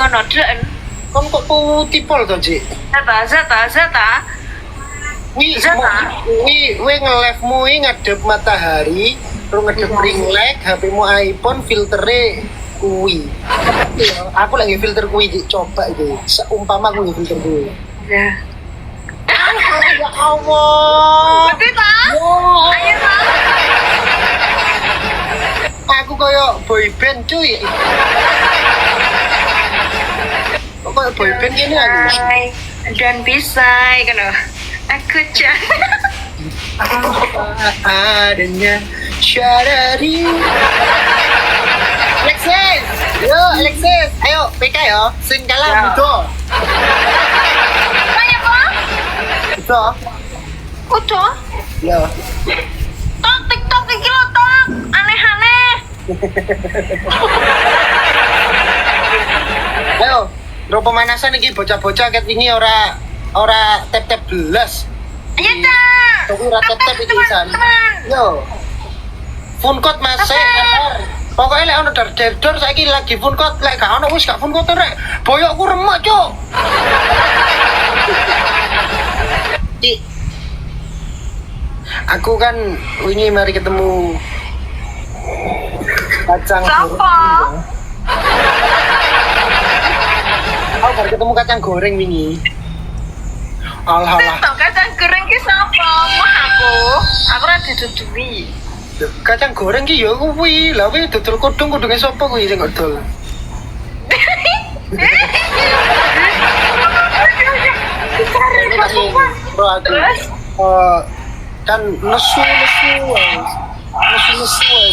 ngono dren. Kon kok putih pol to, Cik? Zata. Wi Zata. wi nge-live-mu ngadep matahari, terus ngadep ring light, HP-mu iPhone filtere kuwi. Aku lagi filter kuwi, Cik. Coba iki. Seumpama aku nge filter kuwi. Ya. Ya Allah. Betul ta? Ayo ta. Aku koyo boyband cuy. Kok koyo boyband gini aku. Dan bisa kan loh. Aku Adanya syarari. Alexis, yo Alexis, ayo PK yo, sing kalah Ya. budo. Banyak kok? Budo. Udah. Yo. Tok TikTok iki lho tok. Aneh-aneh. Ayo, ro pemanasan iki bocah-bocah ket wingi ora tap-tap belas. Ayo dah. Tapi ora tap-tap iki san. Yo. Phone code Mas Pokoknya lek ono dar saiki lagi phone code, lek gak ono wis gak phone code rek. Boyokku remek, Cuk. Cik. Aku kan wingi mari ketemu kacang Siapa? goreng. Aku baru ketemu kacang goreng wingi. Alhamdulillah. TikTok kacang goreng ki sapa? Mah aku ora didudui. Kacang goreng ki ya kuwi. Lah kuwi dodol kudunge sapa kuwi sing dodol? Bro aku kan nesu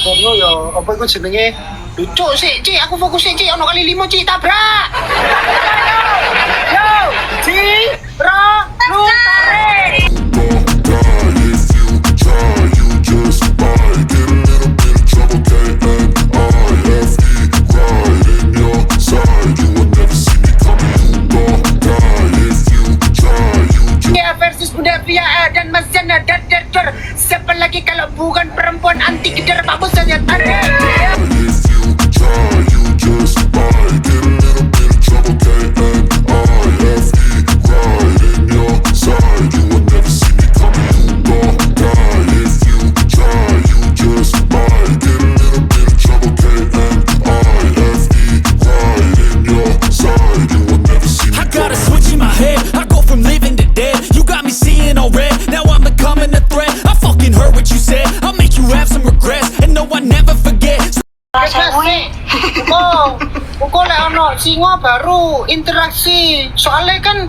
karena ya apa itu jenenge lucu sih Ci, aku fokus sih Ci, ono kali 5 Ci, tabrak yo Ci, ra, lu tarik versus Bunda Via dan Mas Jana dan Derder. Siapa lagi kalau bukan perempuan anti geder Pak Bos saja tarik. I got a switch in my head. I go from living to dead. You got me seeing all red. Now I'm becoming a threat. I fucking heard what you said. I'll make you have some regrets. And no, I never forget. Kok lek ono singo baru interaksi. Soalnya kan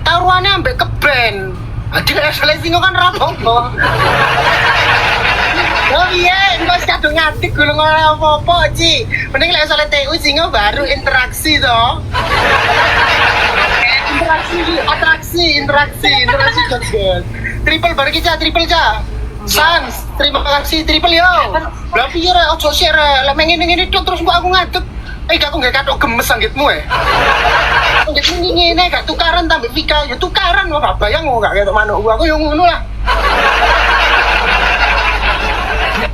taruhannya ambek keben. Adi lek soalnya singo kan rapopo. Oh iya, enggak kadung ngatik gulung ora apa-apa, Ci. Mending lek soalnya TU singo baru interaksi toh. Interaksi joget. Triple bareng kita, triple ca. Sans, terima kasih triple yo. Lah piye rek ojo sik rek, lek ngene-ngene tok terus mbok aku ngadeg. Gak aku gak katok gemes anggitmu anggitmu ngene gak tukaran tambah Vika, ya tukaran kok gak bayang kok gak ketok manuk aku yo ngono lah.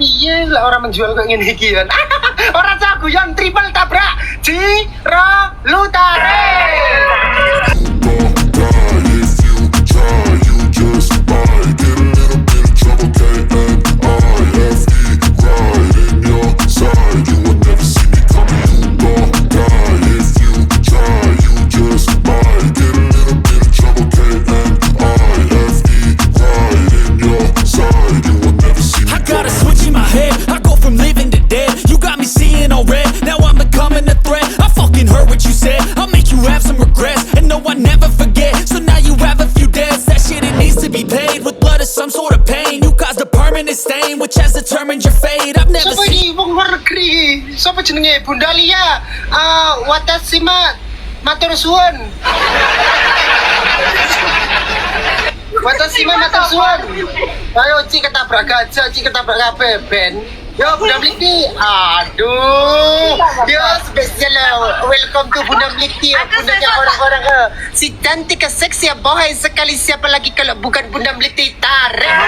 Iya lah orang menjual kayak gini iki kan. Orang caguyan triple tabrak. Jiro Lutare. I got a switch in my head. I go from living to dead. You got me seeing all red. Now I'm becoming a threat. I fucking heard what you said. I'll make you have some regrets. And no, I never forget. So now you have a few debts. That shit, it needs to be paid with blood or some sort of pain. You caused a permanent stain, which has determined your fate. I've never Siapa seen. ini wong luar negeri? Siapa jenenge? Bunda Lia. Watasima matur suwun. Watasima matur suwun. Ayo Ci ketabrak gajah, Ci ketabrak kabeh ben. Yo Bunda Mliki. Aduh. Yo spesial welcome to Bunda Mliki. Bundanya orang-orang si cantik seksi bohai sekali, siapa lagi kalau bukan Bunda Mliki tarik.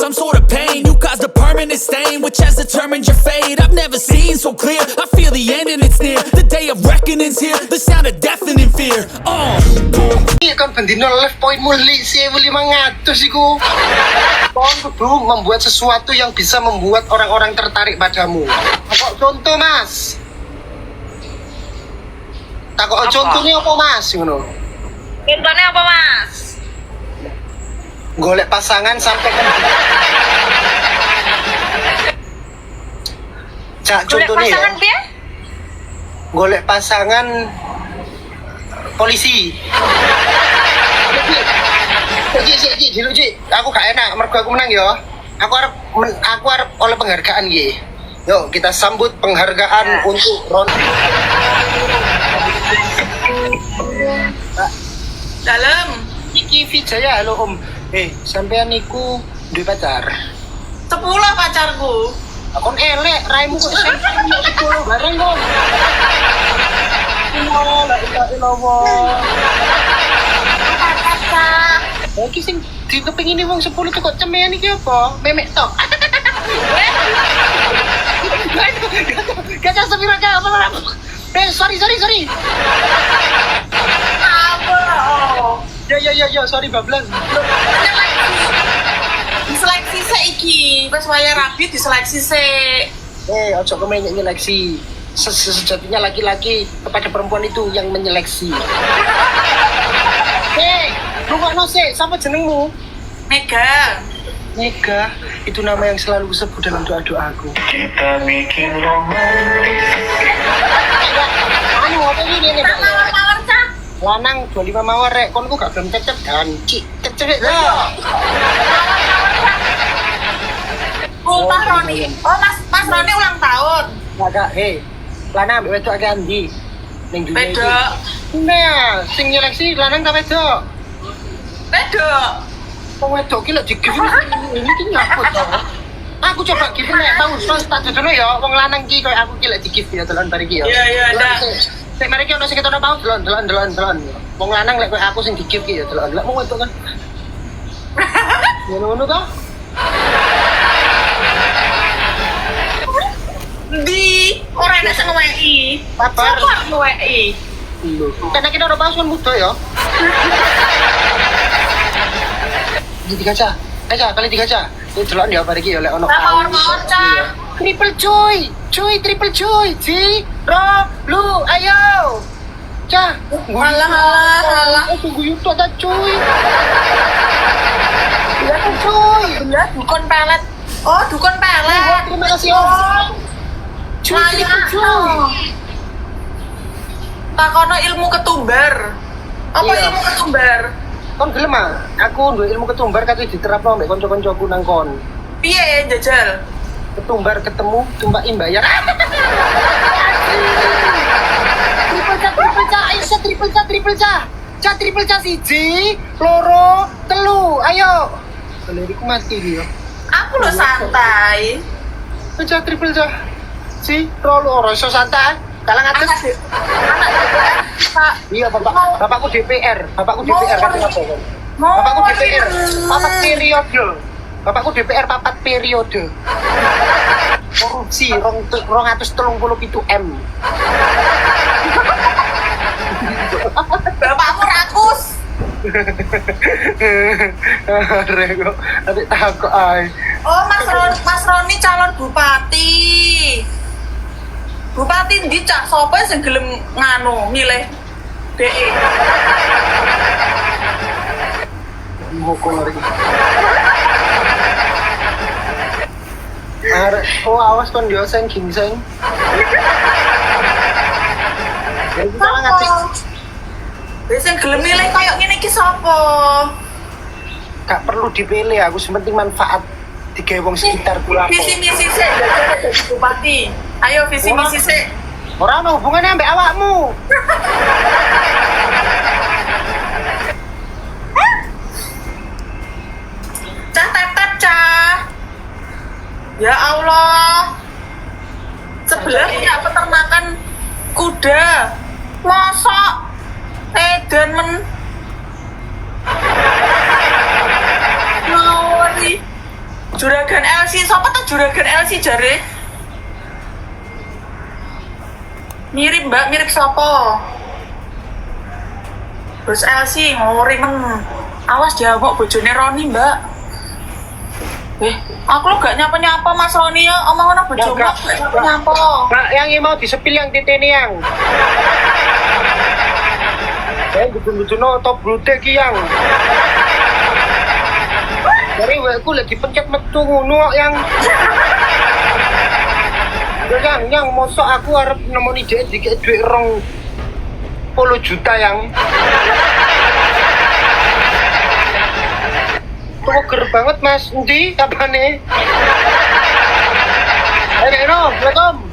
some sort of pain. You caused a permanent stain, which has determined your fate. I've never seen so clear, I feel the end and it's near. The day of reckoning's here, the sound of deafening fear. Iya kan bendino live pointmu 1.500 iku. Kon kudu membuat sesuatu yang bisa membuat orang-orang tertarik padamu. Takok contoh Mas. Takok contohnya apa Mas ngono? Contohnya apa Mas? Golek pasangan sampai kan. Cak Golek contohnya ya. pasangan dia? Golek pasangan polisi. Ji, aku gak enak, mergo aku menang ya. Aku arep oleh penghargaan ye. Yuk kita sambut penghargaan untuk Ron. Dalam. Iki Vijaya, halo Om. Sampean niku duwe pacar. 10 pacarku. Akon elek, raimu kok sepuluh bareng kok. La ilaha illallah. Iki sing dikepengini wong 10 itu kok cemean iki apa? Memek tok. Gak sepira ka apa? Sorry. Apa? Ya, sorry bablas. Diseleksi saiki. Pas waya rabi diseleksi se. Ojo kemen nyeleksi. Sejatinya laki-laki kepada perempuan itu yang menyeleksi. Rungokno sik, sapa jenengmu? Mega. Mega, itu nama yang selalu kusebut dalam doa-doaku. Kita bikin romantis. Anu, apa ini Pak? Mawar-mawar cah. Lanang 25 mawar rek, konku gak belum cecep kan? Cecep lah. Ultah Roni. Oh Mas Roni ulang tahun. Enggak, lanang ambek wedok akeh ndi? Ning dunia iki. Wedok. Nah, sing nyeleksi lanang ta wedok? Wedok. Wong wedok ki lek di-give ini ki nyaput to. Aku coba give nek mau tak dodono ya, wong lanang ki koyo aku ki lek di-give ya delon bar iki ya. Iya, ndak. Sik mari ki ono sing ketono mau delon. Wong lanang lek koyo aku sing di-give ki ya delon. Lek wong wedok kan. Ngono to? Di ora enak sing WI. Sabar. Sopo WI? Karena kita udah bahas kan muda ya. Jadi kaca, kali 3 kaca. Ini celok dia apa lagi oleh ono. Mawar-mawar cah. Triple joy, triple joy. Ji, Ro, lu, ayo. Cah, Halah. tunggu YouTube ada cuy. Ya kan cuy. Bener dukun pelet. Oh, dukun pelet. Terima kasih Om. Cuy, triple joy. Takono ilmu ketumbar. Apa Iya. ilmu ketumbar? Kon gelem ah? Aku duwe ilmu ketumbar kate diterapno mbek kanca-kancaku nang kon. Piye jajal? Ketumbar ketemu tumbak imbayar. Triple ca siji, loro, telu. Ayo. Liriku mati dia. Aku lo santai. Ca triple ca. Si, ora iso santai. Kalang atas. Pak, Iya, bapakku DPR. Bapakku DPR kan apa kan? mau Bapakku DPR. Papat periode. Bapakku DPR papat periode. Korupsi 237 M. bapakmu rakus. Rego, adik takut ay. Oh, Mas Roni calon bupati. Bupati ndi cak sapa sing gelem nganu milih DE? Mokol lagi. Oh awas kon dia seng gingseng. Jadi kita ngacik. Wis sing gelem milih koyo ngene iki sapa? Gak perlu dipilih, aku sementing manfaat digawe wong sekitar kula. Visi misi sik jadi bupati. Ayo visi misi sik. Ora ono hubungannya ambek awakmu. Cah tep cah. Ya Allah. Sebelah punya peternakan kuda. Mosok edan men. Ngawuri. Juragan LC, siapa tuh Juragan LC jare? Mirip mbak, mirip siapa? Bos LC ngori men. Awas jawab bojone Roni mbak. Aku lo gak nyapa-nyapa Mas Roni ya, omongan bojo mbak gak nyapa-nyapa. Nah, yang ini mau disepil yang titik ini yang. Betul-betul no top brute ki yang. Dari aku lagi pencet metu ngono yang. Yang mosok aku arep nemoni dhek dikek dhuwit 20 juta yang. Tuker banget mas, endi kapane? Ayo, Assalamualaikum.